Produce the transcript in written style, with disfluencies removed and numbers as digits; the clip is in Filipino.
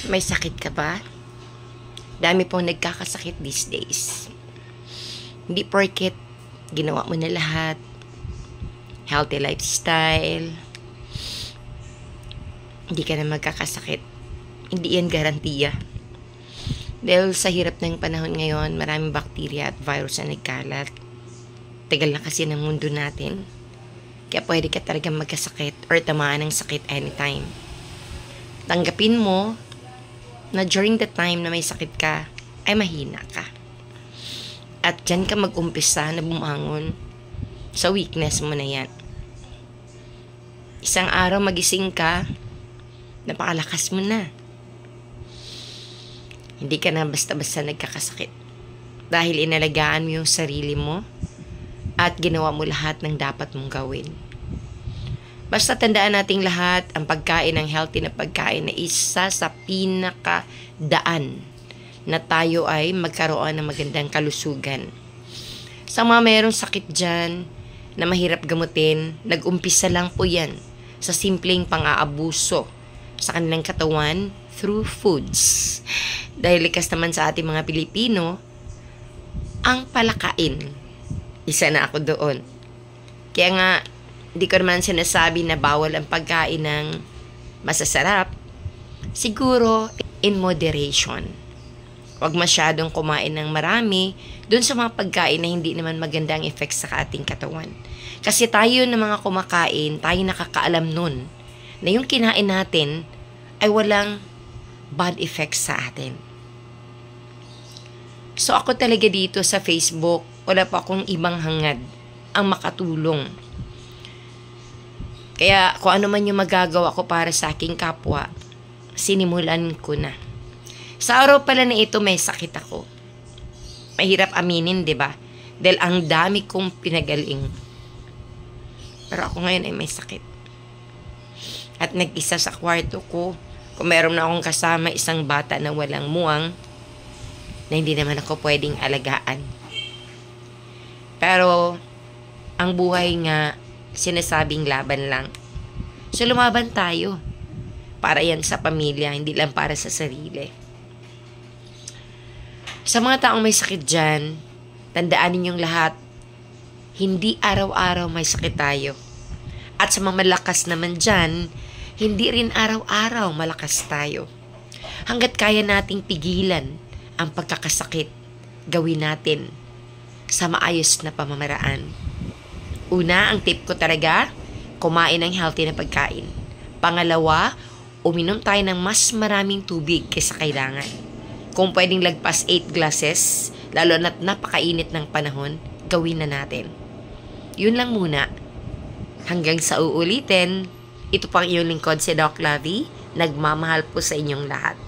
May sakit ka ba? Dami pong nagkakasakit these days. Hindi porket ginawa mo na lahat, healthy lifestyle, hindi ka na magkakasakit. Hindi yan garantiya. Dahil sa hirap ng panahon ngayon, maraming bakterya at virus na nagkalat. Tagal na kasi ng mundo natin. Kaya pwede ka talagang magkasakit or tamaan ng sakit anytime. Tanggapin mo na during the time na may sakit ka, ay mahina ka. At dyan ka mag-umpisa na bumangon sa weakness mo na yan. Isang araw magising ka, napakalakas mo na. Hindi ka na basta-basta nagkakasakit. Dahil inalagaan mo yung sarili mo at ginawa mo lahat ng dapat mong gawin. Basta tandaan nating lahat, ang pagkain ng healthy na pagkain na isa sa pinakadaan na tayo ay magkaroon ng magandang kalusugan. Sa mga mayroong sakit dyan na mahirap gamutin, nag-umpisa lang po yan sa simpleng pang-aabuso sa kanilang katawan through foods. Dahil likas naman sa ating mga Pilipino, ang palakain. Isa na ako doon. Kaya nga, hindi ko naman sinasabi na bawal ang pagkain ng masasarap. Siguro, in moderation. Huwag masyadong kumain ng marami dun sa mga pagkain na hindi naman maganda ang effects sa ating katawan. Kasi tayo na mga kumakain, tayo nakakaalam nun na yung kinain natin ay walang bad effects sa atin. So ako talaga dito sa Facebook, wala pa akong ibang hangad ang makatulong. Kaya kung ano man yung magagawa ko para sa aking kapwa, sinimulan ko na. Sa araw pala na ito, may sakit ako. Mahirap aminin, di ba? Dahil ang dami kong pinagaling. Pero ako ngayon ay may sakit. At nag-isa sa kwarto ko, kung meron na akong kasama isang bata na walang muwang, na hindi naman ako pwedeng alagaan. Pero, ang buhay nga, sinasabing laban lang. So, lumaban tayo. Para yan sa pamilya, hindi lang para sa sarili. Sa mga taong may sakit dyan, tandaan ninyong lahat, hindi araw-araw may sakit tayo. At sa mga malakas naman dyan, hindi rin araw-araw malakas tayo. Hanggat kaya nating pigilan ang pagkakasakit, gawin natin sa maayos na pamamaraan. Una, ang tip ko talaga, kumain ng healthy na pagkain. Pangalawa, uminom tayo ng mas maraming tubig kaysa kailangan. Kung pwedeng lagpas 8 glasses, lalo na't napakainit ng panahon, gawin na natin. Yun lang muna. Hanggang sa uulitin, ito pang iyong lingkod si Doc Lovey, nagmamahal po sa inyong lahat.